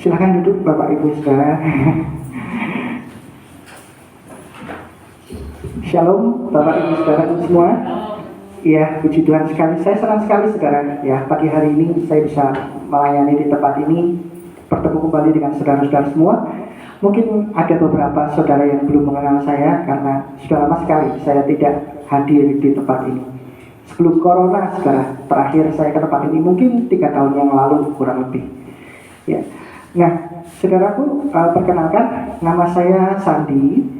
Silakan duduk Bapak Ibu saudara. Shalom Bapak Ibu saudara semua. Ya, puji Tuhan sekali. Saya senang sekali saudara. Ya, pagi hari ini saya bisa melayani di tempat ini, bertemu kembali dengan saudara-saudara semua. Mungkin ada beberapa saudara yang belum mengenal saya karena sudah lama sekali saya tidak hadir di tempat ini. Sebelum corona saudara, terakhir saya ke tempat ini mungkin 3 tahun yang lalu kurang lebih. Ya. Nah, saudaraku, perkenalkan, nama saya Sandi.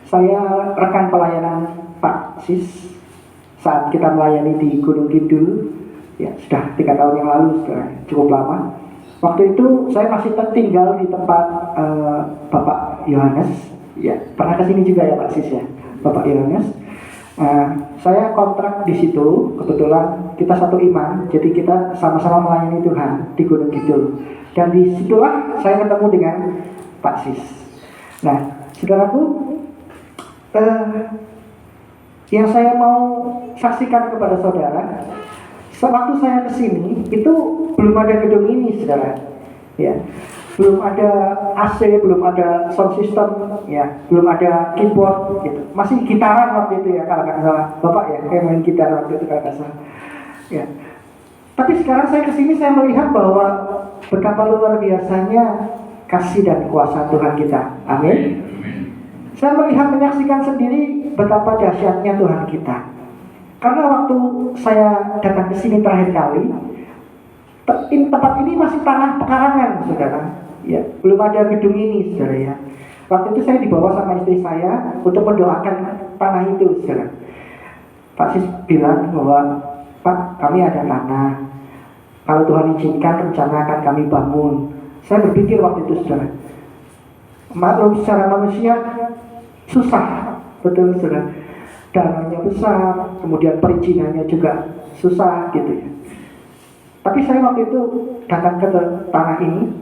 Saya rekan pelayanan Pak Sis saat kita melayani di Gunung Kidul. Ya, sudah 3 tahun yang lalu, saudara, cukup lama. Waktu itu saya masih tinggal di tempat Bapak Yohanes. Ya, pernah kesini juga ya Pak Sis ya, Bapak Yohanes. Saya kontrak di situ. Kebetulan kita satu iman, jadi kita sama-sama melayani Tuhan di Gunung Kidul. Dan disitulah saya ketemu dengan Pak Sis. Nah, saudaraku, yang saya mau saksikan kepada saudara, sewaktu saya kesini itu belum ada gedung ini, saudara. Ya, belum ada AC, belum ada sound system, ya, belum ada keyboard, gitu. Masih gitaran waktu itu ya, kalau nggak salah. Bapak ya, kayak main gitar waktu itu kalau nggak salah. Ya. Tapi sekarang saya kesini, saya melihat bahwa betapa luar biasanya kasih dan kuasa Tuhan kita. Amin. Saya melihat, menyaksikan sendiri betapa dahsyatnya Tuhan kita. Karena waktu saya datang ke sini terakhir kali, tempat ini masih tanah pekarangan, saudara. Ya, belum ada gedung ini, saudara ya. Waktu itu saya dibawa sama istri saya untuk mendoakan tanah itu, saudara. Pak Sis bilang bahwa, Pak, kami ada tanah. Kalau Tuhan izinkan, rencana akan kami bangun. Saya berpikir waktu itu, saudara, maklum secara manusia susah, betul saudara. Dananya besar, kemudian perizinannya juga susah, gitu ya. Tapi saya waktu itu datang ke tanah ini,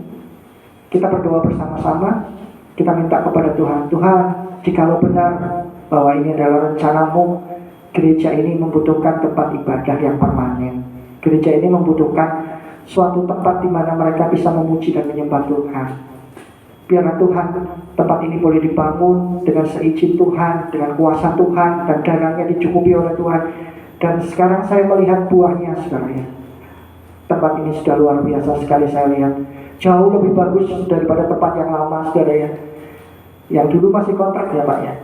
kita berdoa bersama-sama, kita minta kepada Tuhan, Tuhan, jikalau benar bahwa ini adalah rencanamu, gereja ini membutuhkan tempat ibadah yang permanen. Gereja ini membutuhkan suatu tempat di mana mereka bisa memuji dan menyembah Tuhan. Biarlah Tuhan, tempat ini boleh dibangun dengan seizin Tuhan, dengan kuasa Tuhan, dan dananya dicukupi oleh Tuhan. Dan sekarang saya melihat buahnya, saudara ya. Tempat ini sudah luar biasa sekali saya lihat. Jauh lebih bagus daripada tempat yang lama, saudara ya. Yang dulu masih kontrak ya Pak ya.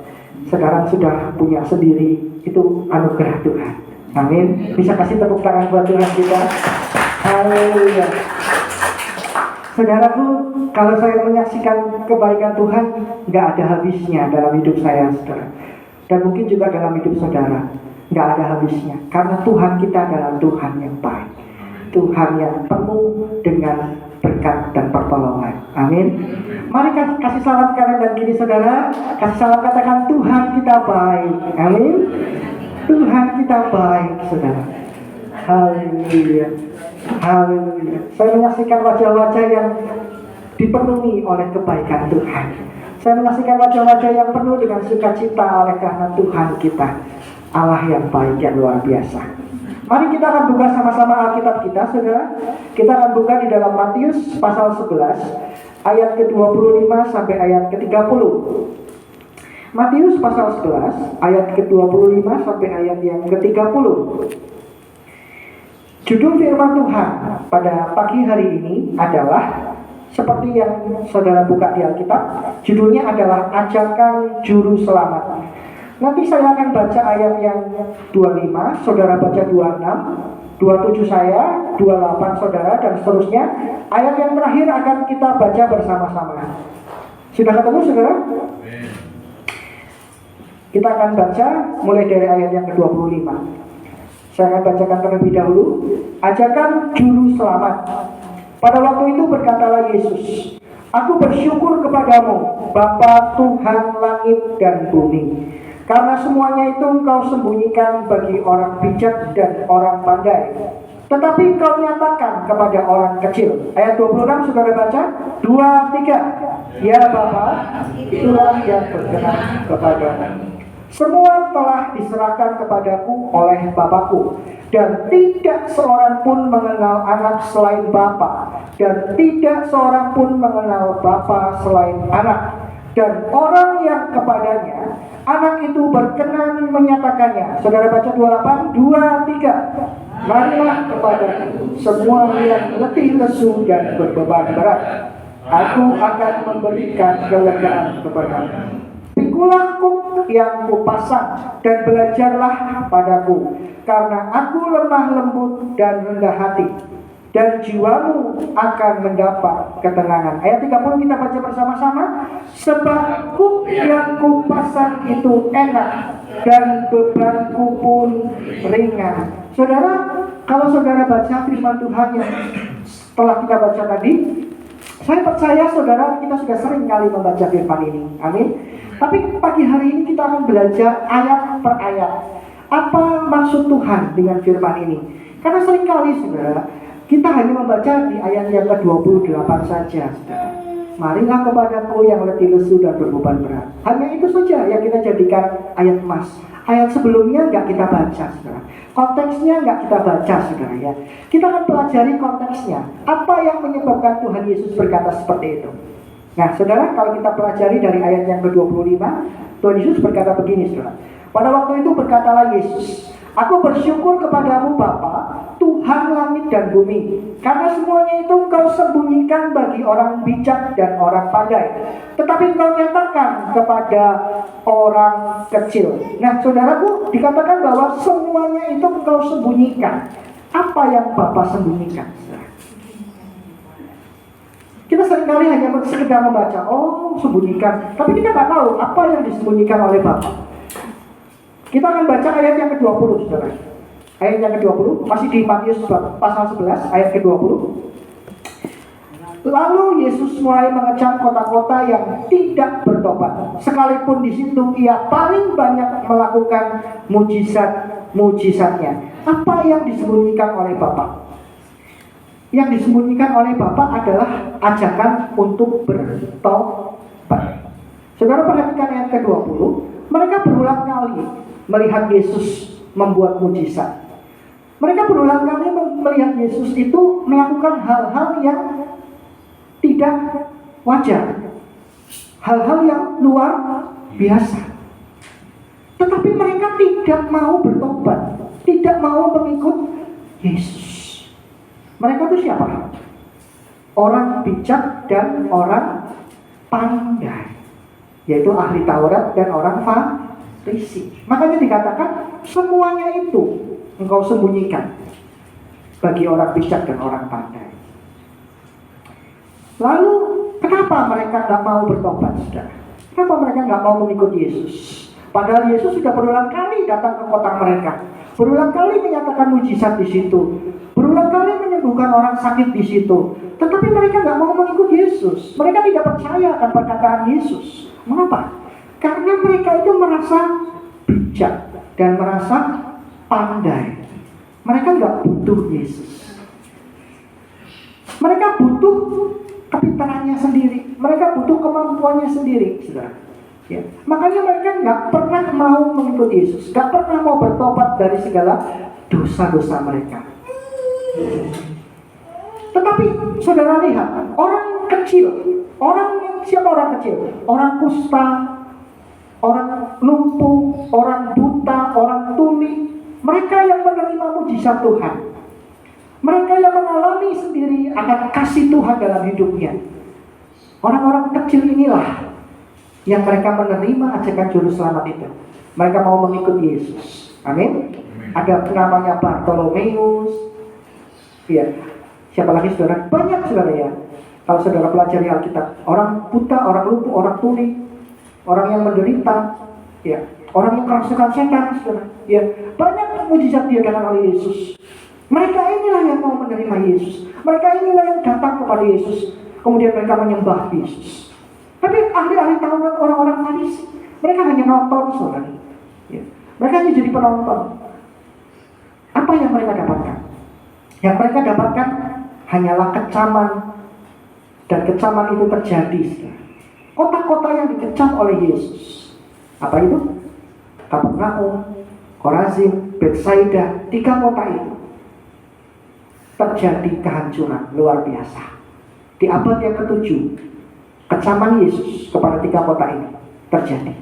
Sekarang sudah punya sendiri. Itu anugerah Tuhan. Amin. Bisa kasih tepuk tangan buat Tuhan kita. Haleluya. Saudaraku, kalau saya menyaksikan kebaikan Tuhan, nggak ada habisnya dalam hidup saya, saudara. Dan mungkin juga dalam hidup saudara, nggak ada habisnya. Karena Tuhan kita adalah Tuhan yang baik, Tuhan yang penuh dengan berkat dan pertolongan. Amin. Mari kasih salam kanan dan kiri saudara. Kasih salam, katakan Tuhan kita baik. Amin. Tuhan kita baik, saudara. Haleluya. Haleluya. Saya menyaksikan wajah-wajah yang dipenuhi oleh kebaikan Tuhan. Saya menyaksikan wajah-wajah yang penuh dengan sukacita oleh karena Tuhan kita, Allah yang baik, yang luar biasa. Mari kita akan buka sama-sama Alkitab kita, saudara. Kita akan buka di dalam Matius pasal 11 ayat ke-25 sampai ayat ke-30. Matius pasal 11 ayat ke-25 sampai ayat yang ke-30. Judul firman Tuhan pada pagi hari ini adalah seperti yang saudara buka di Alkitab. Judulnya adalah Ajakan Juru Selamat. Nanti saya akan baca ayat yang 25, saudara baca 26, 27 saya, 28 saudara, dan seterusnya. Ayat yang terakhir akan kita baca bersama-sama. Sudah ketemu saudara? Kita akan baca mulai dari ayat yang ke-25. Saya akan bacakan terlebih dahulu. Ajakan Juru Selamat. Pada waktu itu berkatalah Yesus, Aku bersyukur kepadamu, Bapa Tuhan langit dan bumi, karena semuanya itu Engkau sembunyikan bagi orang bijak dan orang pandai, tetapi Engkau nyatakan kepada orang kecil. Ayat 26 saudara baca. 2, 3. Ya Bapa, itulah yang berkenan kepadamu. Semua telah diserahkan kepadaku oleh Bapakku, dan tidak seorang pun mengenal anak selain Bapa, dan tidak seorang pun mengenal Bapa selain anak, dan orang yang kepadanya anak itu berkenan menyatakannya. Saudara baca 28, 2, 3. Marilah kepadaku semua yang letih lesu dan berbeban berat, aku akan memberikan kelegaan kepadamu. Pikulah kuk yang kupasang dan belajarlah padaku, karena aku lemah lembut dan rendah hati, dan jiwamu akan mendapat ketenangan. Ayat 30 kita baca bersama-sama. Sebab kuk yang kupasang itu enak, dan bebanku pun ringan. Saudara, kalau saudara baca firman Tuhan yang setelah kita baca tadi, saya percaya saudara kita sudah sering kali membaca firman ini. Amin. Tapi pagi hari ini kita akan belajar ayat per ayat. Apa maksud Tuhan dengan firman ini? Karena seringkali saudara, kita hanya membaca di ayat yang ke-28 saja, saudara. Marilah kepadaku yang letih lesu dan berbeban berat. Hanya itu saja yang kita jadikan ayat emas. Ayat sebelumnya nggak kita baca, saudara. Konteksnya nggak kita baca, saudara ya. Kita akan pelajari konteksnya. Apa yang menyebabkan Tuhan Yesus berkata seperti itu? Nah, saudara, kalau kita pelajari dari ayat yang ke-25, Tuhan Yesus berkata begini, saudara. Pada waktu itu berkatalah Yesus, aku bersyukur kepadamu Bapa, Tuhan langit dan bumi, karena semuanya itu engkau sembunyikan bagi orang bijak dan orang pandai, tetapi engkau nyatakan kepada orang kecil. Nah, saudaraku, dikatakan bahwa semuanya itu engkau sembunyikan. Apa yang Bapa sembunyikan? Kita seringkali hanya sekedar membaca, oh sembunyikan, tapi kita nggak tahu apa yang disembunyikan oleh Bapa. Kita akan baca ayat yang ke-20, saudara. Ayat yang ke-20, masih di Matius pasal 11, ayat ke-20. Lalu Yesus mulai mengecam kota-kota yang tidak bertobat, sekalipun di situ ia paling banyak melakukan mujizat-mujizatnya. Apa yang disembunyikan oleh Bapa? Yang disembunyikan oleh Bapa adalah ajakan untuk bertobat. Saudara perhatikan ayat ke-20, mereka berulang kali melihat Yesus membuat mujizat. Mereka berulang kali melihat Yesus itu melakukan hal-hal yang tidak wajar, hal-hal yang luar biasa. Tetapi mereka tidak mau bertobat, tidak mau mengikut Yesus. Mereka itu siapa? Orang bijak dan orang pandai, yaitu ahli Taurat dan orang Farisi. Makanya dikatakan semuanya itu engkau sembunyikan bagi orang bijak dan orang pandai. Lalu kenapa mereka gak mau bertobat, saudara? Kenapa mereka gak mau mengikut Yesus? Padahal Yesus sudah berulang kali datang ke kota mereka, berulang kali menyatakan mujizat di situ, berulang kali menyembuhkan orang sakit di situ. Tetapi mereka gak mau mengikut Yesus. Mereka tidak percaya akan perkataan Yesus. Mengapa? Karena mereka itu merasa bijak dan merasa pandai. Mereka gak butuh Yesus. Mereka butuh kepintarannya sendiri. Mereka butuh kemampuannya sendiri, saudara. Ya. Makanya mereka gak pernah mau mengikut Yesus, gak pernah mau bertobat dari segala dosa-dosa mereka. Tetapi saudara lihat, orang kecil, siapa orang kecil? Orang kusta, orang lumpuh, orang buta, orang tuli. Mereka yang menerima mujizat Tuhan. Mereka yang mengalami sendiri akan kasih Tuhan dalam hidupnya. Orang-orang kecil inilah yang mereka menerima ajakan juru selamat itu. Mereka mau mengikut Yesus. Amin. Ada namanya Bartolomeus. Ya, siapa lagi saudara? Banyak saudara ya. Kalau saudara pelajari Alkitab, orang buta, orang lumpuh, orang tuli, orang yang menderita, ya, orang yang kerasukan setan, saudara. Ya, banyak mujizat diadakan oleh Yesus. Mereka inilah yang mau menerima Yesus. Mereka inilah yang datang kepada Yesus. Kemudian mereka menyembah Yesus. Tapi ahli-ahli Taurat, orang-orang Farisi, mereka hanya nonton, saudara. Ya. Mereka hanya jadi penonton. Apa yang mereka dapatkan? Yang mereka dapatkan hanyalah kecaman, dan kecaman itu terjadi. Kota-kota yang dikecam oleh Yesus, apa itu? Kapernaum, Korazim, Betsaida, 3 kota itu terjadi kehancuran luar biasa. Di abad yang ke-7, kecaman Yesus kepada 3 kota ini terjadi.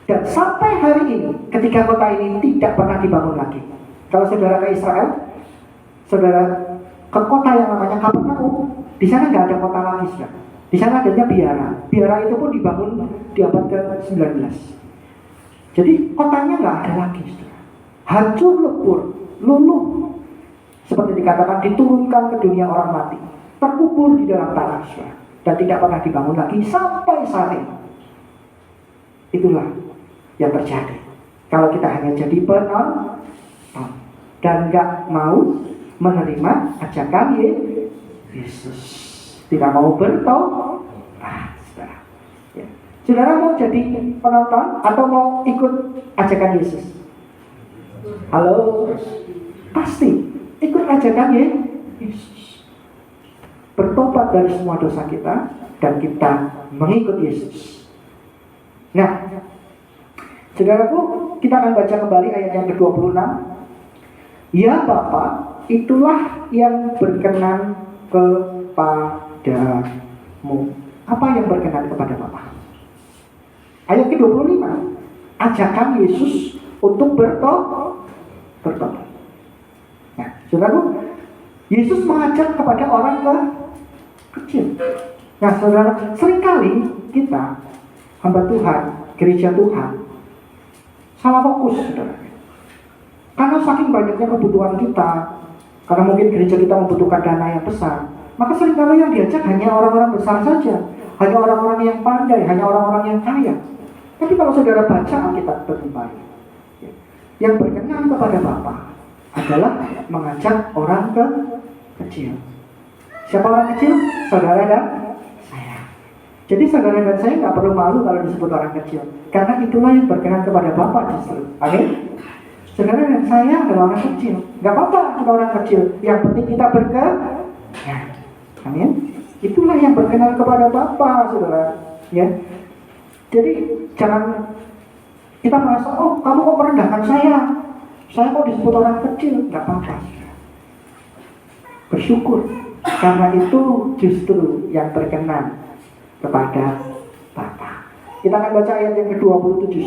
Dan sampai hari ini, ketika kota ini tidak pernah dibangun lagi. Kalau saudara ke Israel, saudara ke kota yang namanya Kapernaum, di sana nggak ada kota lagi, saudara. Di sana adanya biara. Biara itu pun dibangun di abad ke-19. Jadi kotanya nggak ada lagi, saudara. Hancur lebur, luluh, seperti dikatakan diturunkan ke dunia orang mati, terkubur di dalam tanah, saudara, dan tidak pernah dibangun lagi sampai saat ini. Itulah yang terjadi kalau kita hanya jadi penonton dan nggak mau menerima ajakan Yesus, tidak mau bertobat. Saudara, ya. Saudara mau jadi penonton atau mau ikut ajakan Yesus? Halo, pasti ikut ajakan Yesus, bertobat dari semua dosa kita dan kita mengikut Yesus. Nah, saudaraku, kita akan baca kembali ayat yang ke-26. Ya Bapa, itulah yang berkenan kepadamu. Apa yang berkenan kepada Bapa? Ayat ke-25, ajakan Yesus untuk bertobat. Nah, saudaraku, Yesus mengajak kepada orang kecil. Nah, saudara, seringkali kita, hamba Tuhan, gereja Tuhan, salah fokus, saudara. Karena saking banyaknya kebutuhan kita, karena mungkin gereja kita membutuhkan dana yang besar, maka seringkali yang diajak hanya orang-orang besar saja, hanya orang-orang yang pandai, hanya orang-orang yang kaya. Tapi kalau saudara baca Alkitab lebih baik, yang berkenan kepada Bapa adalah mengajak orang kecil. Siapa orang kecil? Saudara dan saya. Jadi saudara dan saya nggak perlu malu kalau disebut orang kecil, karena itulah yang berkenan kepada Bapa justru. Amin. Saudara dan saya adalah orang kecil. Nggak apa-apa kita orang kecil, yang penting kita berkenan. Amin. Itulah yang berkenan kepada Bapa, saudara. Ya. Jadi jangan kita merasa, oh kamu kok merendahkan saya kok disebut orang kecil. Nggak apa-apa. Bersyukur, karena itu justru yang berkenan kepada Bapa. Kita akan baca ayat yang ke-27.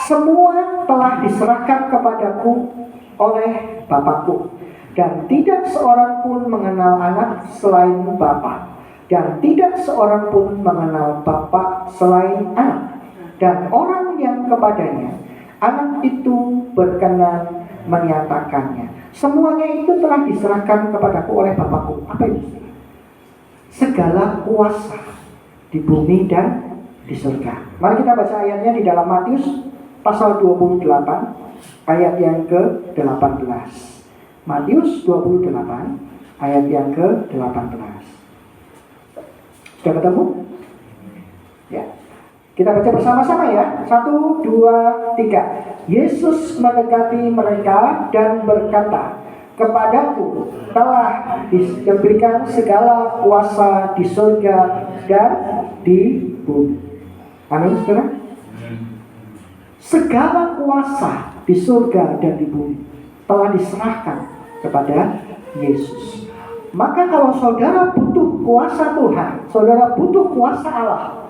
Semua telah diserahkan kepadaku oleh Bapakku, dan tidak seorang pun mengenal anak selain Bapa, dan tidak seorang pun mengenal Bapa selain anak, dan orang yang kepadanya anak itu berkenan menyatakannya. Semuanya itu telah diserahkan kepadaku oleh Bapakku. Apa itu? Segala kuasa di bumi dan di surga. Mari kita baca ayatnya di dalam Matius pasal 28 ayat yang ke-18. Matius 28 ayat yang ke-18. Sudah ketemu? Ya. Kita baca bersama-sama ya. 1, 2, 3. Yesus mendekati mereka dan berkata, kepadaku telah diberikan segala kuasa di surga dan di bumi. Amin, saudara? Segala kuasa di surga dan di bumi telah diserahkan kepada Yesus. Maka kalau saudara butuh kuasa Tuhan, saudara butuh kuasa Allah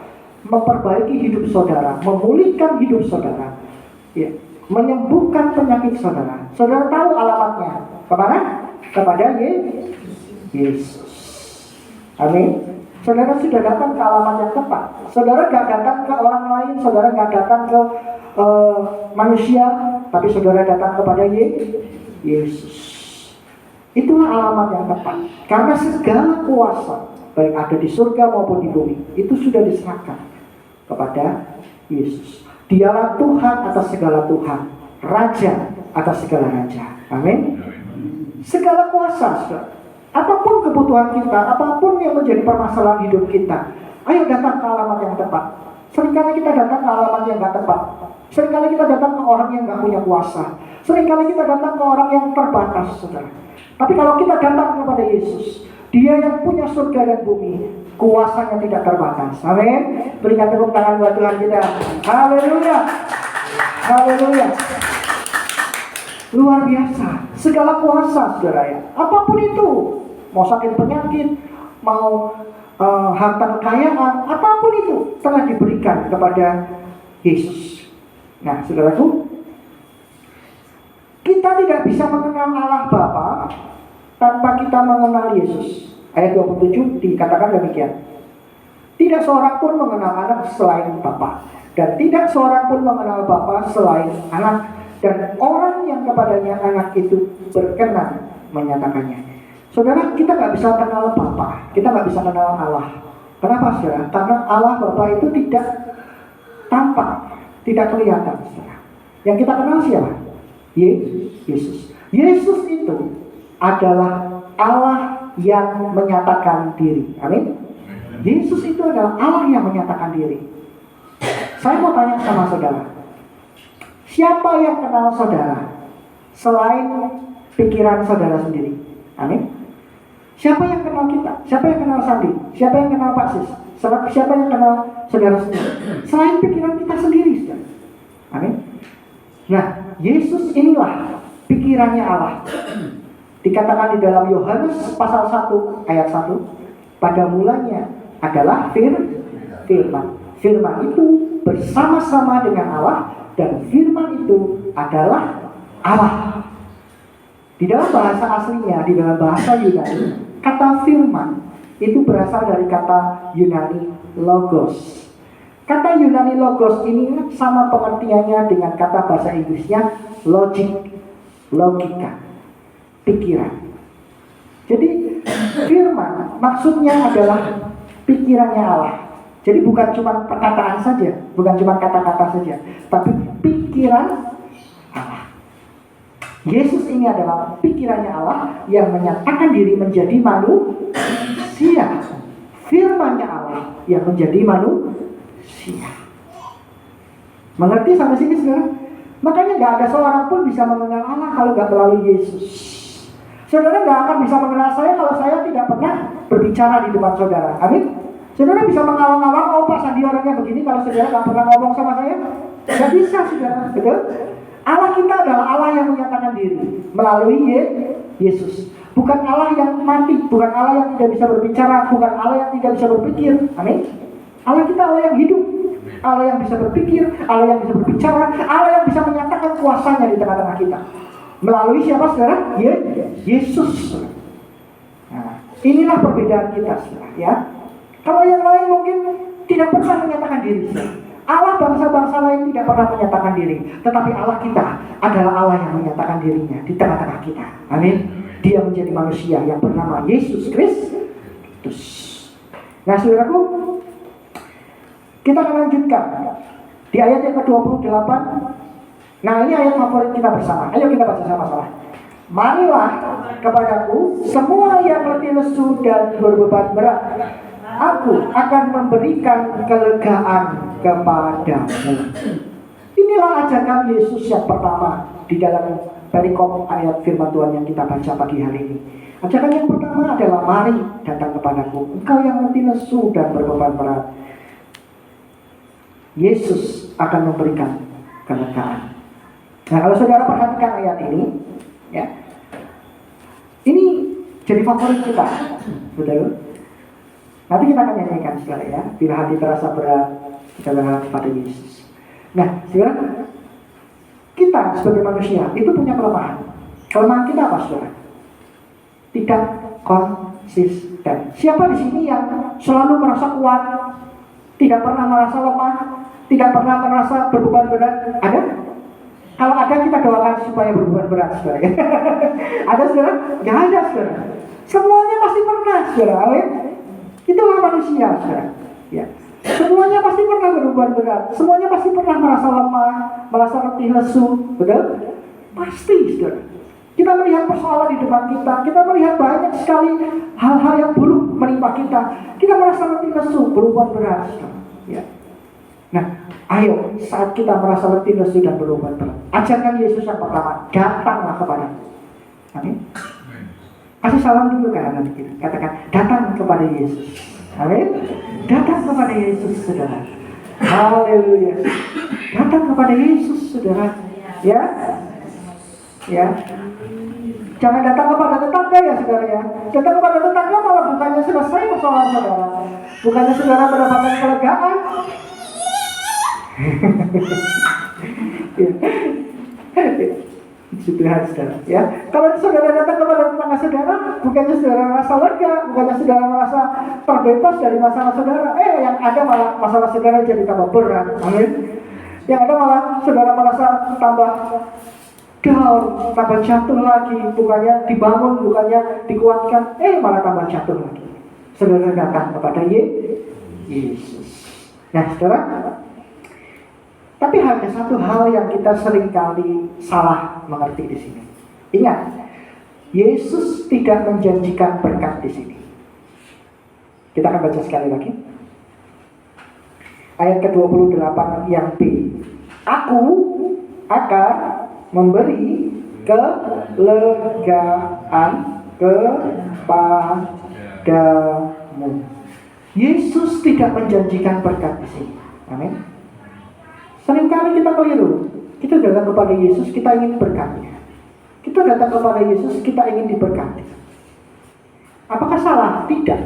memperbaiki hidup saudara, memulihkan hidup saudara, ya, menyembuhkan penyakit saudara, saudara tahu alamatnya kemana? Kepada Yesus. Amin. Saudara sudah datang ke alamat yang tepat. Saudara gak datang ke orang lain, saudara gak datang ke manusia, tapi saudara datang kepada Yesus. Itulah alamat yang tepat. Karena segala kuasa, baik ada di surga maupun di bumi, itu sudah diserahkan kepada Yesus. Dialah Tuhan atas segala Tuhan, Raja atas segala Raja. Amin. Segala kuasa, saudara. Apapun kebutuhan kita, apapun yang menjadi permasalahan hidup kita, ayo datang ke alamat yang tepat. Seringkali kita datang ke alamat yang gak tepat. Seringkali kita datang ke orang yang gak punya kuasa. Seringkali kita datang ke orang yang terbatas, saudara. Tapi kalau kita datang kepada Yesus, Dia yang punya surga dan bumi, kuasanya tidak terbatas. Amin. Berikan tepuk tangan buat Tuhan kita. Haleluya. Haleluya. Luar biasa. Segala kuasa, saudara ya. Apapun itu, mau sakit penyakit, mau harta kekayaan, apapun itu telah diberikan kepada Yesus. Nah, saudaraku, kita tidak bisa mengenal Allah Bapa tanpa kita mengenal Yesus. Ayat 27 dikatakan demikian. Tidak seorang pun mengenal anak selain Bapa, dan tidak seorang pun mengenal Bapa selain anak, dan orang yang kepadanya anak itu berkenan menyatakannya. Saudara, kita nggak bisa kenal Bapa, kita nggak bisa kenal Allah. Kenapa, saudara? Karena Allah Bapa itu tidak tampak, tidak kelihatan, saudara. Yang kita kenal siapa? Yesus. Yesus itu adalah Allah yang menyatakan diri. Amin. Yesus itu adalah Allah yang menyatakan diri. Saya mau tanya sama saudara, siapa yang kenal saudara selain pikiran saudara sendiri? Amin. Siapa yang kenal kita? Siapa yang kenal Sandi? Siapa yang kenal Pak Sis? Siapa yang kenal saudara sendiri? Selain pikiran kita sendiri, saudara. Amin. Nah, Yesus inilah pikirannya Allah. Dikatakan di dalam Yohanes pasal 1 ayat 1, pada mulanya adalah firman. Firman itu bersama-sama dengan Allah, dan firman itu adalah Allah. Di dalam bahasa aslinya, di dalam bahasa Yunani, kata firman itu berasal dari kata Yunani logos. Kata Yunani logos ini sama pengertiannya dengan kata bahasa Inggrisnya logic, logika, pikiran. Jadi firman maksudnya adalah pikirannya Allah. Jadi bukan cuma perkataan saja, bukan cuma kata-kata saja, tapi pikiran Allah. Yesus ini adalah pikirannya Allah yang menyatakan diri menjadi manusia. Firman-Nya Allah yang menjadi manusia. Mengerti sampai sini, saudara? Makanya gak ada seorang pun bisa mengenal Allah kalau gak melalui Yesus. Saudara gak akan bisa mengenal saya kalau saya tidak pernah berbicara di depan saudara. Amin. Saudara bisa mengawang-awang, oh Pak Sandi orangnya begini, kalau saudara gak pernah ngomong sama saya. Gak bisa, saudara. Betul? Allah kita adalah Allah yang menyatakan diri melalui Yesus. Bukan Allah yang mati, bukan Allah yang tidak bisa berbicara, bukan Allah yang tidak bisa berpikir. Amin. Allah kita Allah yang hidup, Allah yang bisa berpikir, Allah yang bisa berbicara, Allah yang bisa menyatakan kuasanya di tengah-tengah kita. Melalui siapa, saudara? Yesus. Nah, inilah perbedaan kita, saudara, ya. Kalau yang lain mungkin tidak pernah menyatakan diri, saudara. Allah bangsa-bangsa lain tidak pernah menyatakan diri, tetapi Allah kita adalah Allah yang menyatakan dirinya di tengah-tengah kita. Amin. Dia menjadi manusia yang bernama Yesus Kristus. Nah, saudaraku, kita akan lanjutkan di ayat yang ke-28. Nah, ini ayat favorit kita bersama. Ayo kita baca sama-sama. Marilah kepadaku semua yang letih lesu dan berbeban berat, aku akan memberikan kelegaan kepadamu. Inilah ajakan Yesus yang pertama di dalam perikop ayat firman Tuhan yang kita baca pagi hari ini. Ajakan yang pertama adalah mari datang kepadaku, engkau yang letih lesu dan berbeban berat. Yesus akan memberikan kelegaan. Nah, kalau saudara perhatikan ayat ini, ya, ini jadi favorit kita, betul? Nanti kita akan nyanyikan, saudara, ya. Bila hati terasa berat, kita berharap kepada Yesus. Nah, saudara, kita sebagai manusia itu punya kelemahan. Kelemahan kita apa, saudara? Tidak konsisten. Siapa di sini yang selalu merasa kuat, tidak pernah merasa lemah, tidak pernah merasa berbeban berat? Ada? Kalau ada, kita doakan supaya berbeban berat, saudara. Ada, saudara? Gak ada, saudara. Semuanya pasti pernah, saudara. Amin. Itulah manusia, saudara. Ya. Semuanya pasti pernah berbeban berat. Semuanya pasti pernah merasa lemah, merasa letih lesu. Betul? Pasti, saudara. Kita melihat persoalan di depan kita. Kita melihat banyak sekali hal-hal yang buruk menimpa kita. Kita merasa letih lesu, berbeban berat, saudara. Ya. Nah, ayo saat kita merasa letih, lesu dan berobat berat, ajarkan Yesus yang pertama, datanglah kepada. Amin. Kasih salam dulu ke anak kita. Katakan, datang kepada Yesus. Amin. Datang kepada Yesus, saudara. Haleluya. Datang kepada Yesus, saudara. Ya, ya. Jangan datang kepada tetangga ya, saudara ya. Datang kepada tetangga malah bukannya selesai persoalan saudara. Bukannya saudara mendapatkan kelegaan. Puji Tuhan, saudara. Ya, kalau saudara datang kepada tetangga saudara, bukannya saudara merasa lega, bukannya saudara merasa terbebas dari masalah saudara. Yang ada malah masalah saudara jadi tambah berat. Amin. Yang ada malah saudara merasa tambah down, tambah jatuh lagi. Bukannya dibangun, bukannya dikuatkan, malah tambah jatuh lagi. Saudara datang kepada Yesus. Nah, saudara, tapi ada satu hal yang kita seringkali salah mengerti di sini. Ingat, Yesus tidak menjanjikan berkat di sini. Kita akan baca sekali lagi. Ayat ke-28 yang B. Aku akan memberi kelegaan kepadamu. Yesus tidak menjanjikan berkat di sini. Amin. Seringkali kita keliru. Kita datang kepada Yesus, kita ingin berkatnya. Kita datang kepada Yesus, kita ingin diberkati. Apakah salah? Tidak.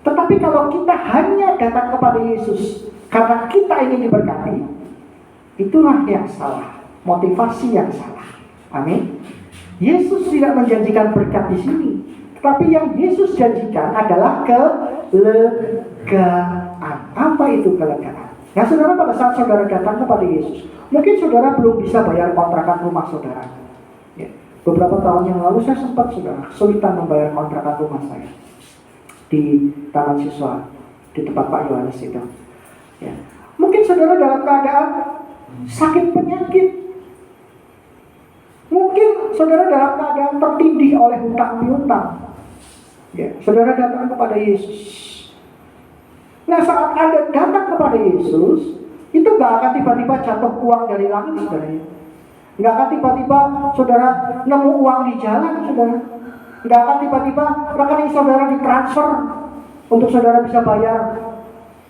Tetapi kalau kita hanya datang kepada Yesus karena kita ingin diberkati, itulah yang salah. Motivasi yang salah. Amin. Yesus tidak menjanjikan berkat di sini. Tetapi yang Yesus janjikan adalah kelegaan. Apa itu kelegaan? Nah, saudara, pada saat saudara datang kepada Yesus, mungkin saudara belum bisa bayar kontrakan rumah saudara. Ya. Beberapa tahun yang lalu saya sempat, saudara, kesulitan membayar kontrakan rumah saya di Taman Siswa, di tempat Pak Yohanes itu. Ya. Mungkin saudara dalam keadaan sakit penyakit. Mungkin saudara dalam keadaan tertindih oleh hutang piutang. Ya. Saudara datang kepada Yesus. Nah, saat Anda datang kepada Yesus, itu gak akan tiba-tiba jatuh uang dari langit, saudara. Gak akan tiba-tiba saudara nemu uang di jalan, saudara. Gak akan tiba-tiba rekening saudara ditransfer untuk saudara bisa bayar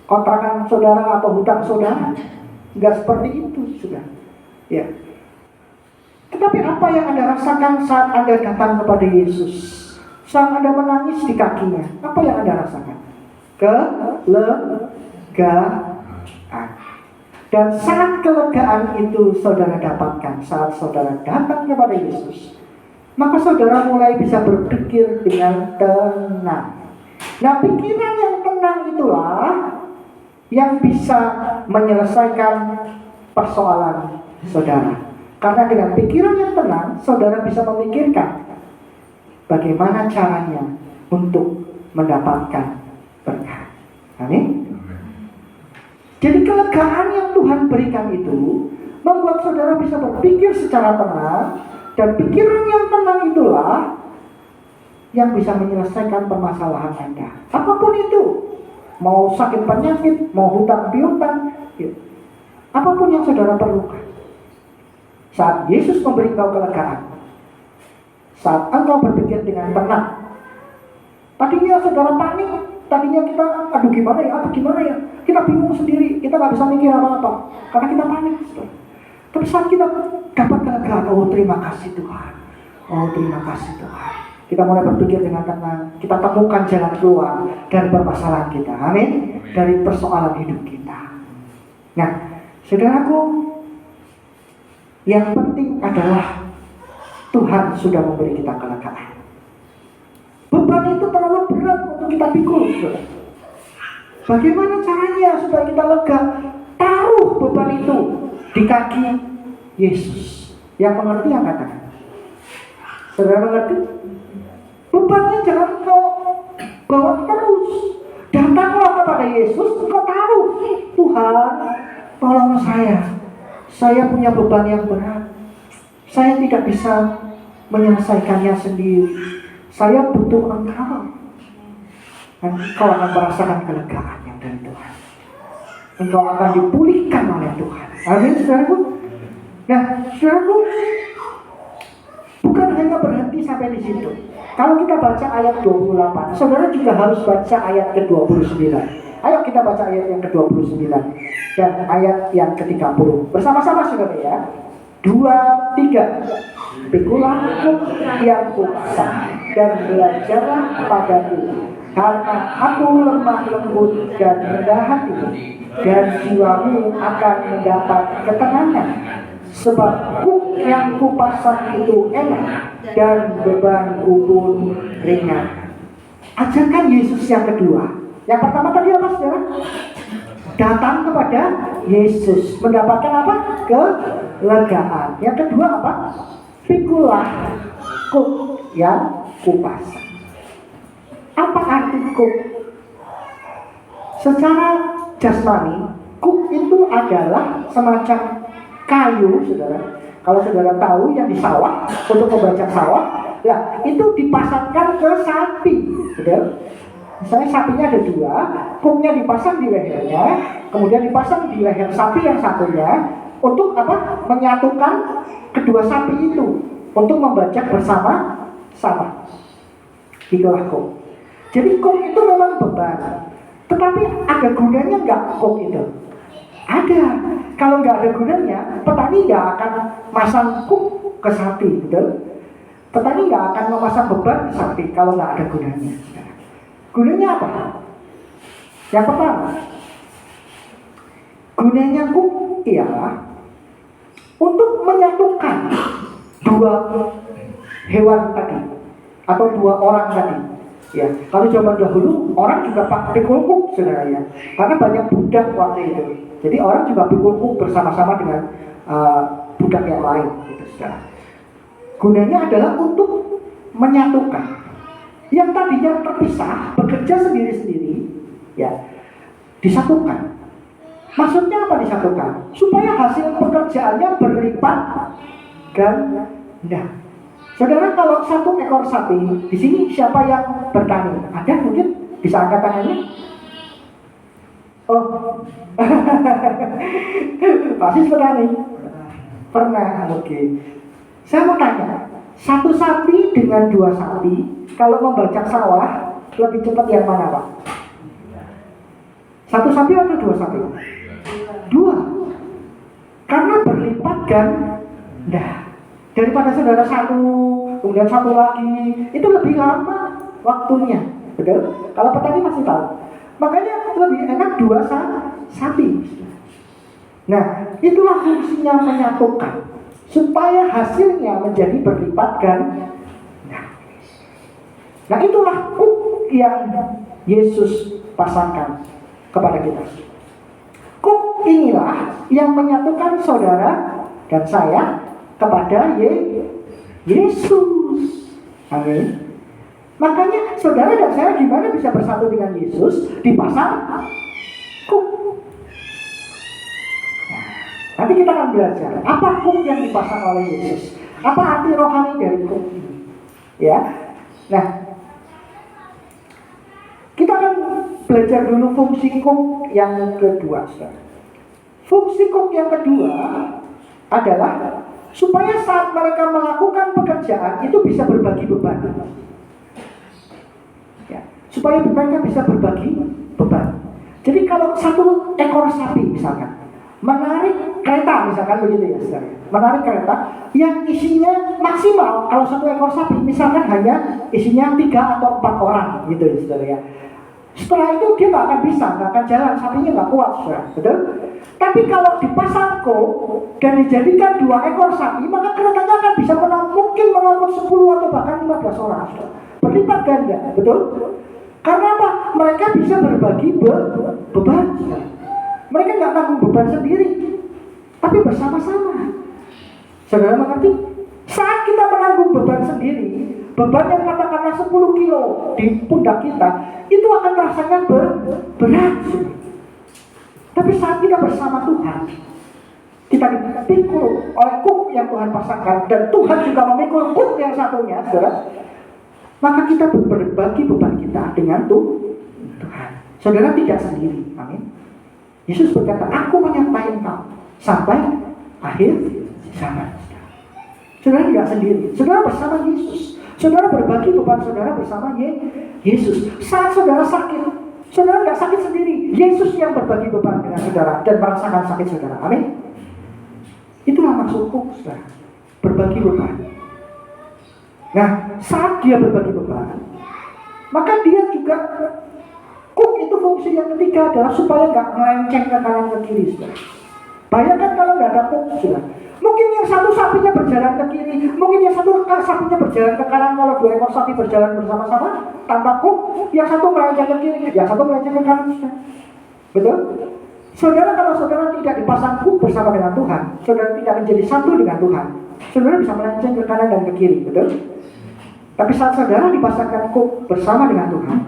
kontrakan saudara atau hutang saudara. Gak seperti itu, saudara. Ya. Tetapi apa yang Anda rasakan saat Anda datang kepada Yesus? Saat Anda menangis di kakinya, apa yang Anda rasakan? Kelegaan. Dan saat kelegaan itu saudara dapatkan saat saudara datang kepada Yesus, maka saudara mulai bisa berpikir dengan tenang. Nah, pikiran yang tenang itulah yang bisa menyelesaikan persoalan saudara. Karena dengan pikiran yang tenang, saudara bisa memikirkan bagaimana caranya untuk mendapatkan berkat. Amin. Jadi kelegaan yang Tuhan berikan itu membuat saudara bisa berpikir secara tenang, dan pikiran yang tenang itulah yang bisa menyelesaikan permasalahan Anda. Apapun itu, mau sakit penyakit, mau hutang piutang, apapun yang saudara perlukan. Saat Yesus memberi engkau kelegaan, saat engkau berpikir dengan tenang, tadinya saudara panik. Tadinya kita, gimana ya? Kita bingung sendiri, kita gak bisa mikir apa-apa karena kita panik. Tapi saat kita dapat kelegaan, terima kasih Tuhan. Terima kasih Tuhan. Kita mulai berpikir dengan tenang. Kita temukan jalan keluar dari permasalahan kita. Amin. Dari persoalan hidup kita. Nah, saudaraku, yang penting adalah Tuhan sudah memberi kita kelegaan. Beban itu terlalu berat untuk kita pikul. Bagaimana caranya supaya kita lega? Taruh beban itu di kaki Yesus. Yang mengerti yang katakan. Saudara mengerti? Bebannya jangan kau bawa terus. Datanglah kepada Yesus, kau taruh. Tuhan, tolong saya. Saya punya beban yang berat. Saya tidak bisa menyelesaikannya sendiri. Saya butuh Engkau. Dan Engkau akan merasakan kelegaan yang dari Tuhan. engkau akan dipulihkan oleh Tuhan. Amin, saudaraku. Nah, saudaraku, bukan hanya berhenti sampai di situ. Kalau kita baca ayat 28, saudara juga harus baca ayat ke-29. Ayo kita baca ayat yang ke-29 dan ayat yang ke-30 bersama-sama, saudara ya. 2, 3. Pikulah yang kupasang dan belajarlah padaku, karena aku lemah lembut dan rendah hati, dan jiwamu akan mendapat ketenangan. Sebab kuk yang kupasang itu enak dan bebanku pun ringan. Ajakan Yesus yang kedua. Yang pertama tadi apa, saudara? Datang kepada Yesus, mendapatkan apa? Kelegaan. Yang kedua apa? Pikulah kuk yang kupasang. Apa arti kuk? Secara jasmani, kuk itu adalah semacam kayu, saudara. Kalau saudara tahu yang di sawah, untuk membajak sawah, ya itu dipasangkan ke sapi, saudara. Misalnya sapinya ada 2, kuknya dipasang di lehernya, kemudian dipasang di leher sapi yang satunya, untuk apa? Menyatukan kedua sapi itu, untuk membajak bersama-sama. Itulah kuk. Jadi kuk itu memang beban, tetapi ada gunanya nggak kuk itu? Ada. Kalau nggak ada gunanya, petani nggak akan masang kuk ke sapi, betul? Petani nggak akan memasang beban ke sapi kalau nggak ada gunanya. Gunanya apa? Yang pertama, gunanya kuk ialah untuk menyatukan 2 hewan tadi atau 2 orang tadi. Ya, kalau zaman dahulu orang juga pakai pikul kuk, saudara ya, karena banyak budak waktu itu. Jadi orang juga pikul kuk bersama-sama dengan budak yang lain, gitu, saudara. Gunanya adalah untuk menyatukan yang tadinya terpisah, bekerja sendiri-sendiri, ya, disatukan. Maksudnya apa disatukan? Supaya hasil pekerjaannya berlipat ganda. Saudara, kalau 1 ekor sapi, di sini siapa yang bertani? Ada mungkin? Bisa angkat tangannya? Oh, pasti bertani. Pernah, oke. Saya mau tanya, 1 sapi dengan 2 sapi, kalau membajak sawah, lebih cepat yang mana, Pak? 1 sapi atau 2 sapi? 2. Karena berlipat ganda. Daripada saudara 1, kemudian 1 lagi, itu lebih lama waktunya, betul? Kalau petani masih tahu. Makanya lebih enak 2 sapi. Nah, itulah fungsinya menyatukan, supaya hasilnya menjadi berlipat ganda. Nah, itulah kuk yang Yesus pasangkan kepada kita. Kuk inilah yang menyatukan saudara dan saya kepada Yesus. Amin. Makanya saudara dan saya gimana bisa bersatu dengan Yesus? Dipasang kuk. Nanti kita akan belajar apa kuk yang dipasang oleh Yesus. Apa arti rohani dari kuk ini? Ya. Nah, kita akan belajar dulu fungsi kuk yang kedua. Fungsi kuk yang kedua adalah supaya saat mereka melakukan pekerjaan itu bisa berbagi beban. Ya, supaya mereka bisa berbagi beban. Jadi kalau 1 ekor sapi misalkan menarik kereta, misalkan begitu ya, saudara. Menarik kereta yang isinya maksimal, kalau 1 ekor sapi misalkan hanya isinya 3 atau 4 orang gitu ya, saudara ya. Setelah itu dia nggak akan bisa, nggak akan jalan, sapinya nggak kuat, saudara, betul? Tapi kalau dipasang kuk dan dijadikan 2 ekor sapi, maka keretanya akan bisa mungkin mengangkut 10 atau bahkan 15 orang, saudara. Berlipat ganda, betul? Karena apa? Mereka bisa berbagi beban, saudara. Mereka nggak tanggung beban sendiri, tapi bersama-sama. Saudara mengerti? Saat kita menanggung beban sendiri, beban yang katakanlah 10 kilo di pundak kita, itu akan rasanya berat. Tapi saat kita bersama Tuhan, kita dipikul oleh kuk yang Tuhan pasangkan, dan Tuhan juga memikul kuk yang satunya, saudara, maka kita berbagi beban kita dengan Tuhan. Saudara tidak sendiri, amin. Yesus berkata, aku menyertai engkau sampai akhir zaman. Saudara tidak sendiri, saudara bersama Yesus. Saudara berbagi beban saudara bersama Yesus. Saat saudara sakit, saudara tidak sakit sendiri. Yesus yang berbagi beban dengan saudara dan merasakan sakit saudara. Amin. Itulah maksudku, saudara. Berbagi beban. Nah, saat dia berbagi beban, maka dia juga kuk itu fungsi yang ketiga adalah supaya nggak melenceng ke kanan ke kiri, saudara. Bayangkan kalau nggak ada kuk, saudara. Mungkin yang satu sapinya berjalan ke kiri, mungkin yang satu sapinya berjalan ke kanan. Kalau dua ekor sapi berjalan bersama-sama tanpa kuk, yang satu melenceng ke kiri, yang satu melenceng ke kanan, saudara. Betul? Saudara, kalau saudara tidak dipasang kuk bersama dengan Tuhan, saudara tidak menjadi satu dengan Tuhan, saudara bisa melenceng ke kanan dan ke kiri, betul? Tapi saat saudara dipasangkan kuk bersama dengan Tuhan,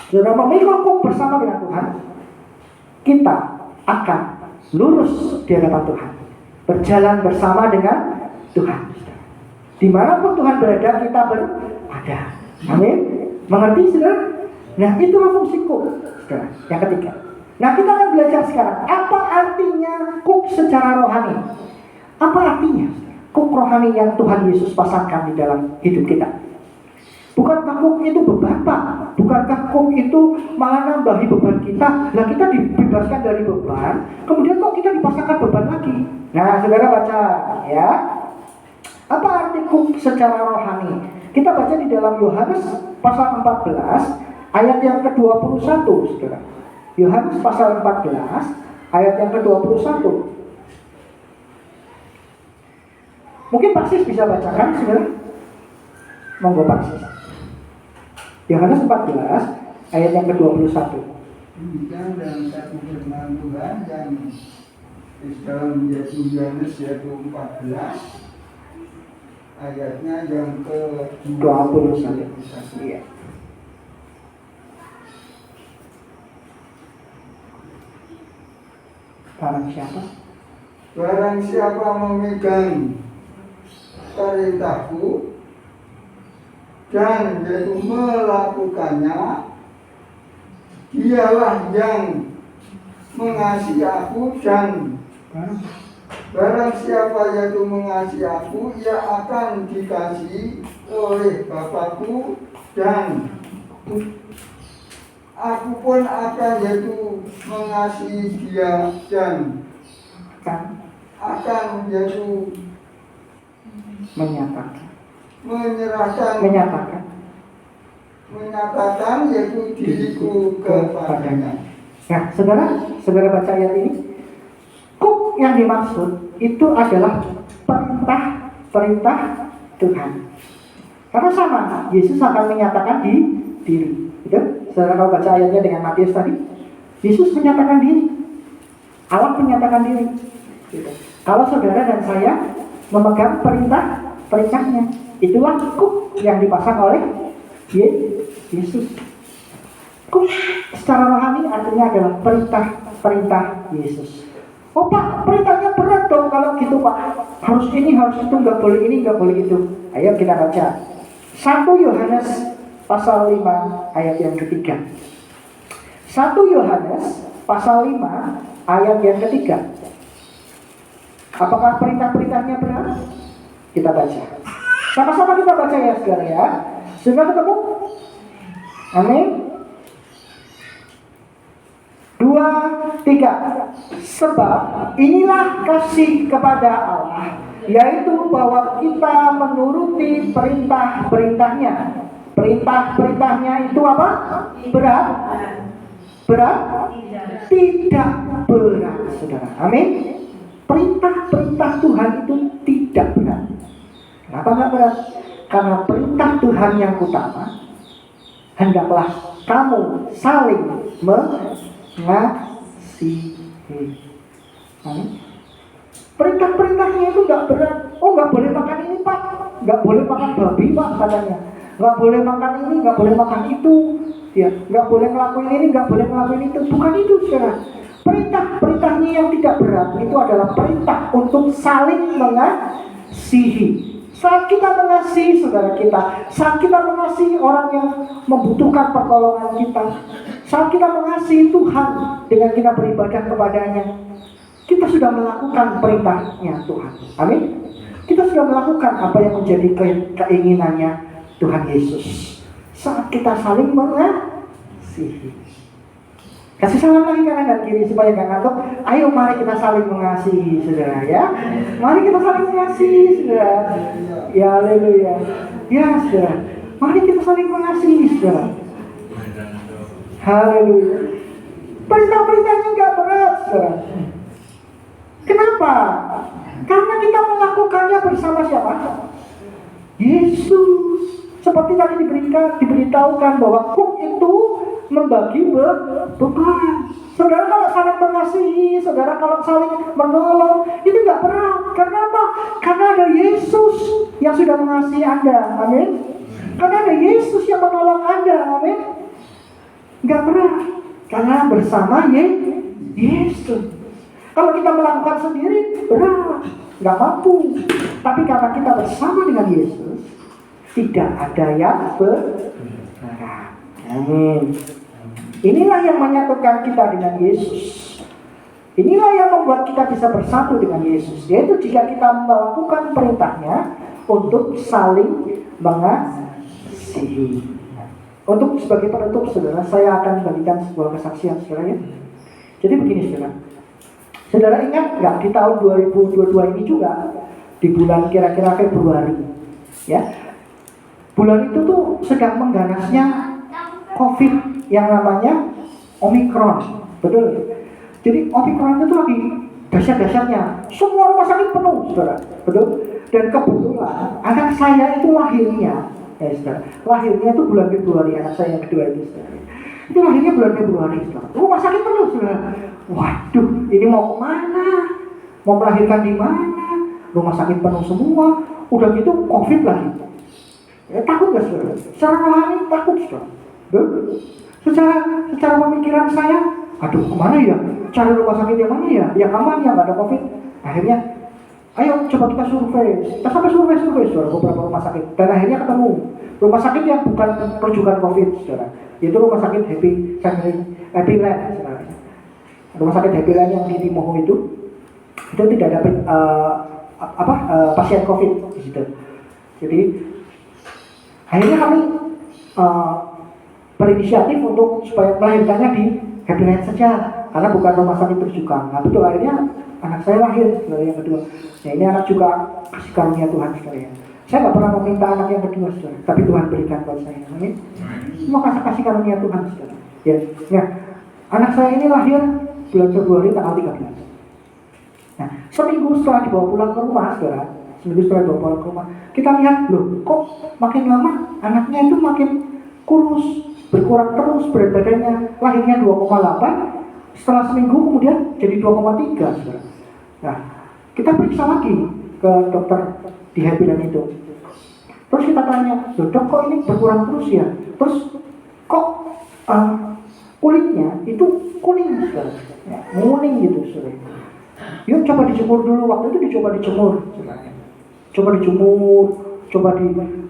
saudara memikul kuk bersama dengan Tuhan, kita akan lurus di hadapan Tuhan, berjalan bersama dengan Tuhan. Dimanapun Tuhan berada, kita berada. Amin. Mengerti, saudara? Nah, itulah fungsi kuk, saudara. Yang ketiga. Nah, kita akan belajar sekarang apa artinya kuk secara rohani. Apa artinya kuk rohani yang Tuhan Yesus pasangkan di dalam hidup kita? Bukankah kuk itu beban, Pak? Bukankah kuk itu malah nambahi beban kita? Nah, kita dibebaskan dari beban, kemudian kok kita dipasangkan beban lagi? Nah, saudara baca ya. Apa arti kuk secara rohani? Kita baca di dalam Yohanes pasal 14 ayat yang ke-21, saudara. Yohanes pasal 14 ayat yang ke-21. Mungkin Pak Sis bisa bacakan, saudara. Monggo Pak Sis. Yohanes 14 ayat yang ke-21. Demikian dalam satu firman Tuhan yang dalam Yohanes yaitu 14 ayatnya yang ke-21. Iya. Barang siapa memegang perintahku dan yaitu melakukannya, dialah yang mengasihi aku, dan barang siapa yaitu mengasihi aku, ia akan dikasihi oleh Bapakku, dan aku pun akan yaitu mengasihi dia dan akan yaitu menyatakan yaitu diriku kepadanya. Nah, saudara baca ayat ini. Kuk yang dimaksud itu adalah perintah Tuhan. Karena sama, Yesus akan menyatakan diri. Betul? Saudara kalau baca ayatnya dengan Matius tadi, Yesus menyatakan diri. Allah menyatakan diri. Gitu. Kalau saudara dan saya memegang perintahnya, itulah kuk yang dipasang oleh Yesus. Kuk secara rohani artinya adalah perintah Yesus. Oh Pak, perintahnya berat dong kalau gitu Pak. Harus ini, harus itu, nggak boleh ini, nggak boleh itu. Ayo kita baca 1 Yohanes pasal 5 ayat yang ketiga. 1 Yohanes pasal 5 ayat yang ketiga. Apakah perintah-perintahnya benar? Kita baca. Sama-sama kita baca ya saudara ya. Sudah ketemu? Amin. 2, 3. Sebab inilah kasih kepada Allah, yaitu bahwa kita menuruti perintah-perintahnya. Perintah-perintahnya itu apa? Berat? Tidak berat, saudara. Amin. Perintah-perintah Tuhan itu tidak berat. Kenapa nggak berat? Karena perintah Tuhan yang utama, hendaklah kamu saling mengasihi. Amin. Perintah-perintahnya itu nggak berat. Oh, nggak boleh makan ini Pak, nggak boleh makan babi Pak katanya, nggak boleh makan ini, nggak boleh makan itu, ya, nggak boleh ngelakuin ini, nggak boleh ngelakuin itu. Bukan itu, saudara. Perintah-perintahnya yang tidak berat itu adalah perintah untuk saling mengasihi. Saat kita mengasihi saudara kita, saat kita mengasihi orang yang membutuhkan pertolongan kita, Saat kita mengasihi Tuhan dengan kita beribadah kepadanya, kita sudah melakukan perintahnya Tuhan. Amin. Kita sudah melakukan apa yang menjadi keinginannya Tuhan Yesus. Saat kita saling mengasihi. Kasih salam lagi kanan dan kiri supaya gak ngantuk. Ayo mari kita saling mengasihi, saudara ya. Mari kita saling mengasihi, saudara. Ya haleluya. Ya saudara. Mari kita saling mengasihi, saudara. Haleluya. Perintah-perintahnya gak berat, saudara. Kenapa? Karena kita melakukannya bersama siapa? Yesus. Seperti tadi diberitahukan bahwa kuk itu membagi beban. Saudara kalau saling mengasihi, saudara kalau saling menolong, itu gak berat. Karena apa? Karena ada Yesus yang sudah mengasihi Anda. Amin. Karena ada Yesus yang menolong Anda. Amin. Gak berat. Karena bersama Yesus. Kalau kita melakukan sendiri, berat, gak mampu. Tapi karena kita bersama dengan Yesus, tidak ada yang berat. Amin. Inilah yang menyatukan kita dengan Yesus. Inilah yang membuat kita bisa bersatu dengan Yesus. Yaitu jika kita melakukan perintahnya untuk saling mengasihi. Untuk sebagai penutup, saudara, saya akan bagikan sebuah kesaksian, saudara ya. Jadi begini, saudara. Saudara ingat nggak di tahun 2022 ini juga, di bulan kira-kira Februari, ya, bulan itu tuh sedang mengganasnya COVID yang namanya Omikron, betul? Jadi Omikron itu lagi dahsyat-dahsyatnya, semua rumah sakit penuh, saudara, betul? Dan kebetulan anak saya itu lahirnya, saudara, lahirnya itu bulan Februari, anak saya yang kedua itu, saudara. Itu lahirnya bulan Februari, saudara. Rumah sakit penuh, saudara. Waduh, ini mau kemana? Mau melahirkan di mana? Rumah sakit penuh semua. Udah gitu COVID lagi. Ya, takut gak saudara? Secara rohani takut, saudara. Secara pemikiran saya, aduh kemana ya? Cari rumah sakit yang mana ya? Yang aman, yang gak ada COVID. Akhirnya, ayo coba kita survei. Kita sampai survei saudara, beberapa rumah sakit. Dan akhirnya ketemu rumah sakit yang bukan rujukan COVID, saudara. Yaitu rumah sakit Happy Land, saudara. Rumah sakit Happy Land yang di Timoho itu tidak ada pasien COVID di situ. Jadi akhirnya kami berinisiatif untuk supaya melahirkannya di Happy Land saja, karena bukan rumah sakit rujukan. Nah betul, akhirnya anak saya lahir, saudara, yang kedua. Nah ini anak juga kasih karunia Tuhan, saudara. Saya nggak pernah meminta anak yang kedua, saudara, tapi Tuhan berikan buat saya. Amin. Semua kasih karunia Tuhan, saudara. Ya, nah, anak saya ini lahir bulan Februari tanggal 13. Nah, seminggu setelah dibawa pulang ke rumah, saudara, kita lihat, loh, kok makin lama anaknya itu makin kurus, berkurang terus berat badannya. Lahirnya 2,8, setelah seminggu kemudian jadi 2,3, saudara. Nah, kita periksa lagi ke dokter di Happy Land itu. Terus kita tanya, loh dok, kok ini berkurang terus ya? Terus kok kulitnya itu kuning, saudara, ya, nguning gitu, saudara. Yuk coba dijemur dulu. Waktu itu dicoba dijemur, saudara. Coba dijemur, coba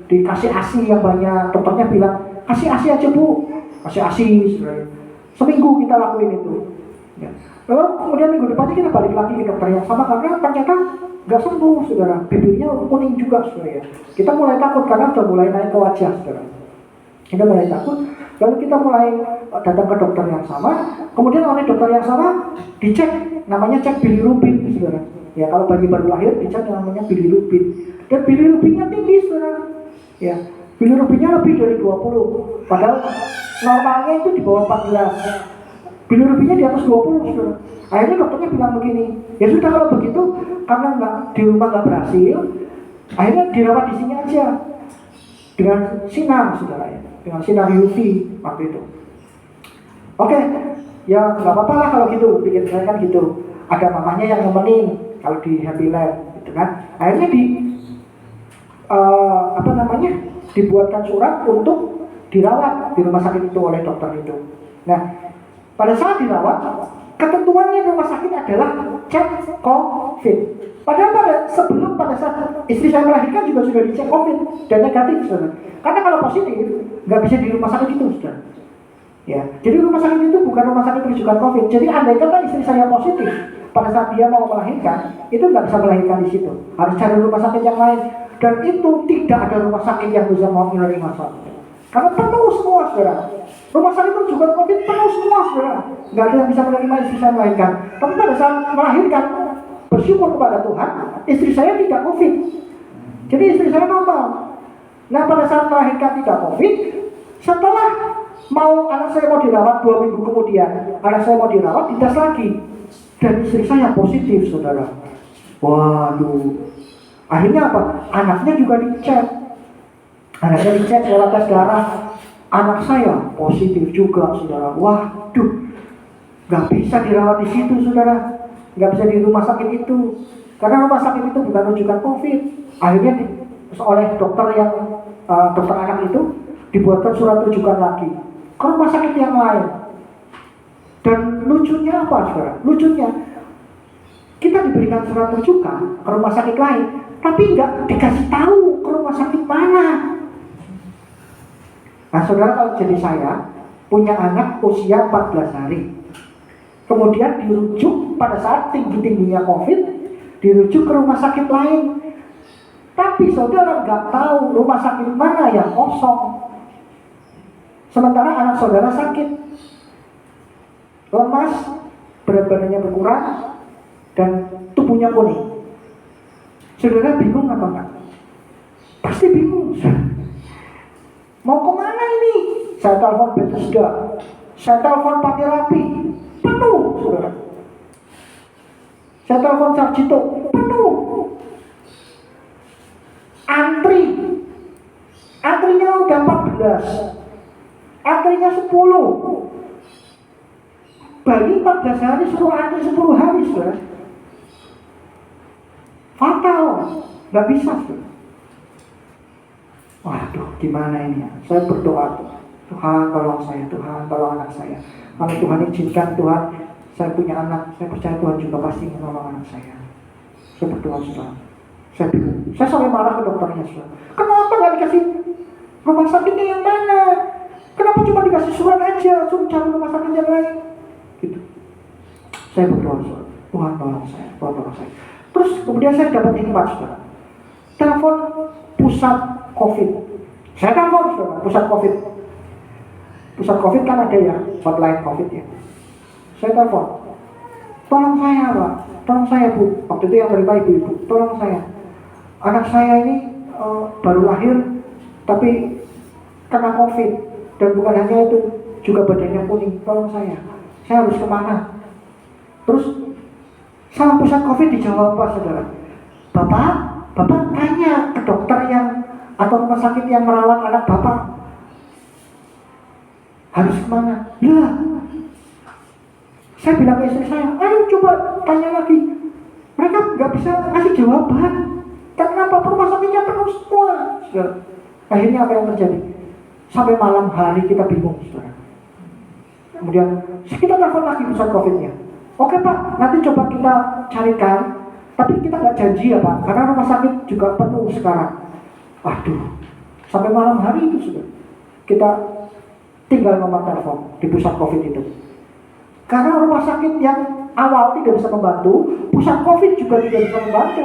dikasih ASI yang banyak. Dokternya bilang, kasih ASI aja bu, kasih ASI, saudara. Seminggu kita lakuin itu, ya. Lalu kemudian minggu depannya kita balik lagi ke dokter yang sama, karena ternyata nggak sembuh, saudara. Bibirnya kuning juga, saudara ya. Kita mulai takut karena sudah mulai naik ke wajah, saudara. Kita mulai takut, lalu kita mulai datang ke dokter yang sama. Kemudian oleh dokter yang sama dicek, namanya cek bilirubin, saudara. Ya kalau bayi baru lahir dicek namanya bilirubin. Dan bilirubinnya tinggi, saudara. Ya, bilirubinnya lebih dari 20. Padahal normalnya itu di bawah 14. Bilirubinnya di atas 20, saudara. Akhirnya dokternya bilang begini, ya sudah kalau begitu, karena di rumah nggak berhasil, akhirnya dirawat di sini aja dengan sinar, saudara ya, dengan sinar UV waktu itu. Oke, ya nggak apa-apa lah kalau gitu, bikin saya kan gitu. Ada mamanya yang nemenin kalau di Happy Land, gitu kan. Akhirnya dibuatkan surat untuk dirawat di rumah sakit itu oleh dokter itu. Nah, pada saat dirawat, ketentuannya di rumah sakit adalah cek COVID. Padahal pada saat istri saya melahirkan juga sudah dicek COVID dan negatif, saudara. Karena kalau positif nggak bisa di rumah sakit itu, saudara. Ya, jadi rumah sakit itu bukan rumah sakit rujukan COVID. Jadi andai kata istri saya positif, pada saat dia mau melahirkan, itu nggak bisa melahirkan di situ. Harus cari rumah sakit yang lain. Dan itu tidak ada rumah sakit yang bisa mau menerima suatu. Karena penuh semua, saudara. Rumah sakit rujukan COVID penuh semua, saudara. Nggak ada yang bisa menerima istri saya melahirkan. Tapi pada saat melahirkan, bersyukur kepada Tuhan, istri saya tidak COVID. Jadi istri saya normal. Nah, pada saat melahirkan tidak COVID, setelah anak saya mau dirawat 2 minggu kemudian, anak saya mau dirawat, dites lagi, dan istri saya positif, saudara. Waduh, akhirnya apa? Anaknya juga dicek, lewat tes darah, anak saya positif juga, saudara. Waduh, nggak bisa dirawat di situ, saudara, nggak bisa di rumah sakit itu, karena rumah sakit itu bukan rujukan COVID. Akhirnya oleh dokter dokter anak itu dibuatkan surat rujukan lagi ke rumah sakit yang lain. Dan lucunya apa, saudara? Lucunya kita diberikan surat rujukan ke rumah sakit lain, tapi nggak dikasih tahu ke rumah sakit mana. Nah, saudara, kalau jadi saya punya anak usia 14 hari, kemudian dirujuk pada saat tinggi-tingginya COVID, dirujuk ke rumah sakit lain. Tapi saudara nggak tahu rumah sakit mana yang kosong. Sementara anak saudara sakit, lemas, berat badannya berkurang, dan tubuhnya kuning. Saudara bingung apa enggak? Pasti bingung. Mau kemana ini? Saya telepon Bethesda, saya telepon Pakirapi, penuh, saudara. Saya telepon Sarjito, penuh. Antrinya udah 14, antrinya 10. Bayi 14 hari suruh antri 10 hari, saudara. Fatal, nggak bisa, saudara. Waduh, gimana ini ya? Saya berdoa, Tuhan tolong saya, Tuhan tolong anak saya. Kalau Tuhan izinkan, Tuhan, saya punya anak, saya percaya Tuhan juga pasti menolong anak saya. Saya berdoa, saudara. Saya bingung. Saya sampai marah ke dokternya, saudara. Kenapa nggak dikasih rumah sakitnya yang mana? Kenapa cuma dikasih surat aja, suruh cari rumah sakit yang lain? Gitu. Saya berdoa, saudara. Tuhan tolong saya, Tuhan tolong saya. Terus kemudian saya dapat hikmat, saudara. Telepon pusat COVID. Saya telepon, saudara, pusat COVID. Pusat COVID kan ada ya, hotline COVID ya. Saya telepon. Tolong saya, Pak. Tolong saya, Bu. Waktu itu yang menerima ibu-ibu. Tolong saya. Anak saya ini baru lahir, tapi kena COVID. Dan bukan hanya itu, juga badannya kuning. Tolong saya harus kemana? Terus sama pusat COVID dijawab apa, saudara? Bapak tanya ke dokter atau rumah sakit yang merawat anak Bapak. Harus kemana? Ya, saya bilang ke istri saya, ayo coba tanya lagi. Mereka nggak bisa ngasih jawaban. Kenapa rumah sakitnya penuh semua? Saudara. Akhirnya apa yang terjadi? Sampai malam hari kita bingung, saudara. Kemudian kita telepon lagi pusat COVID-nya. Oke Pak, nanti coba kita carikan. Tapi kita nggak janji ya Pak, karena rumah sakit juga penuh sekarang. Waduh, sampai malam hari itu sudah kita tinggal nomor telepon di pusat COVID itu. Karena rumah sakit yang awal tidak bisa membantu, pusat COVID juga tidak bisa membantu.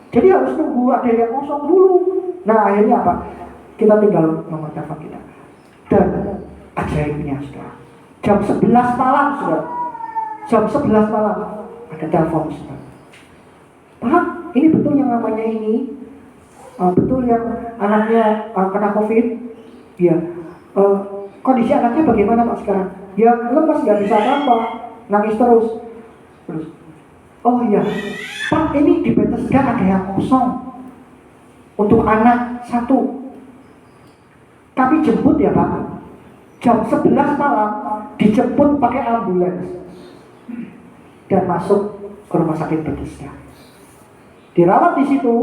Jadi harus tunggu ada yang kosong dulu. Nah akhirnya apa? Kita tinggal nomor telepon kita. Dan ajaibnya sudah jam 11 malam sudah. Jam 11 malam ada telepon sudah. Pak, ini betul yang namanya ini? Betul yang anaknya kena COVID? Iya. Kondisi anaknya bagaimana Pak sekarang? Ya lemas, nggak bisa apa-apa, nangis terus. Oh iya, Pak, ini di Bethesda ada yang kosong untuk anak 1. Tapi jemput ya Pak. Jam 11 malam dijemput pakai ambulans dan masuk ke rumah sakit Bethesda. Dirawat di situ.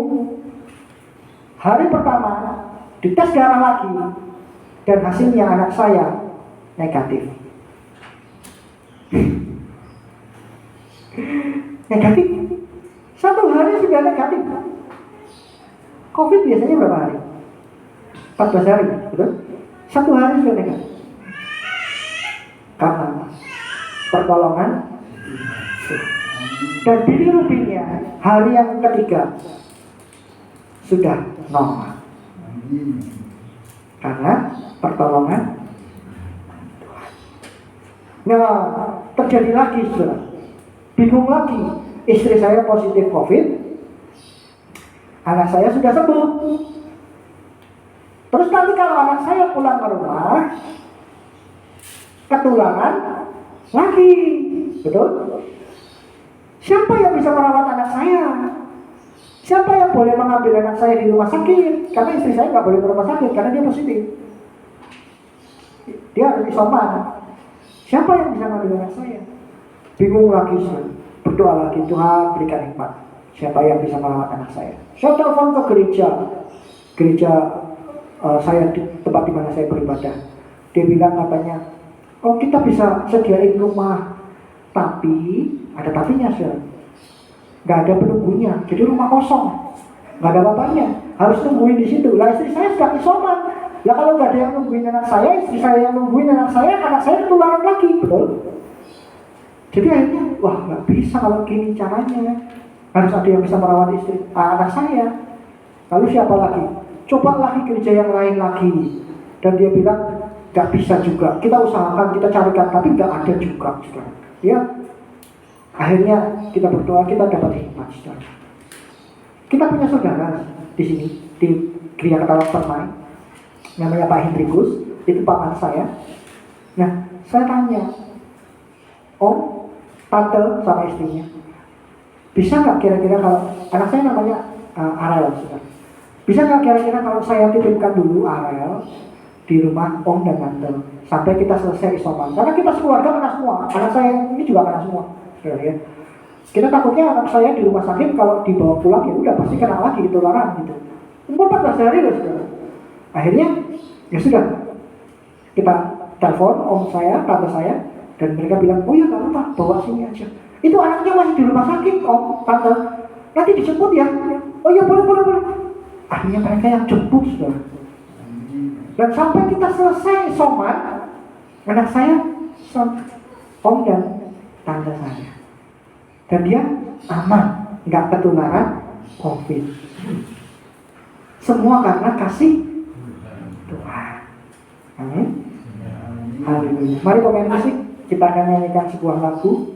Hari pertama dites darah lagi dan hasilnya anak saya negatif. Negatif. 1 hari sudah negatif. COVID biasanya berapa hari? 14 hari, betul? 1 hari sudah negatif. pertolongan. Dan bilirubinnya hari yang ketiga sudah normal karena pertolongan Tuhan. Nah, terjadi lagi saudara, bingung lagi, istri saya positif COVID, anak saya sudah sembuh. Terus nanti kalau anak saya pulang ke rumah, ketularan lagi, betul? Siapa yang bisa merawat anak saya? Siapa yang boleh mengambil anak saya di rumah sakit? Karena istri saya nggak boleh ke rumah sakit karena dia positif. Dia harus isoman. Siapa yang bisa mengambil anak saya? Bingung lagi, berdoa lagi, Tuhan berikan hikmat. Siapa yang bisa merawat anak saya? Saya telepon ke gereja saya di tempat di mana saya beribadah. Dia bilang katanya, oh kita bisa sediain rumah, tapi ada tapinya sih, nggak ada penunggunya, jadi rumah kosong, nggak ada bapaknya, harus nungguin di situ. Lah istri saya sedang isoman, lah kalau nggak ada yang nungguin anak saya, istri saya yang nungguin anak saya ketularan lagi, betul? Jadi akhirnya, wah nggak bisa kalau gini caranya, harus ada yang bisa merawat anak saya. Lalu siapa lagi? Coba lagi gereja yang lain lagi, dan dia bilang nggak bisa juga. Kita usahakan, kita carikan, tapi nggak ada juga. Ya, akhirnya kita berdoa, kita dapat hikmat. Kita punya saudara di sini di Gereja Ketawa Permai, namanya Pak Hendrikus, itu paman saya. Nah, saya tanya, Om, Tante sama istrinya, bisa nggak kira-kira kalau anak saya namanya Arel, bisa nggak kira-kira kalau saya titipkan dulu Arel di rumah Om dan Tante sampai kita selesai isoman, karena kita sekeluarga kena semua, anak saya ini juga kena semua, ya. Kita takutnya anak saya di rumah sakit kalau dibawa pulang ya udah pasti kena lagi ketularan gitu. Umur 14 hari loh saudara. Akhirnya ya sudah, kita telepon Om saya, Tante saya, dan mereka bilang, oh ya nggak apa-apa, bawa sini aja. Itu anaknya masih di rumah sakit, Om, Tante, nanti dijemput ya. Oh ya boleh. Akhirnya mereka yang jemput saudara. Dan sampai kita selesai isoman, anak saya Om dan Tante saya, dan dia aman, nggak ketularan COVID. Semua karena kasih Tuhan. Amin. Haleluya. Mari pemain musik, kita akan nyanyikan sebuah lagu.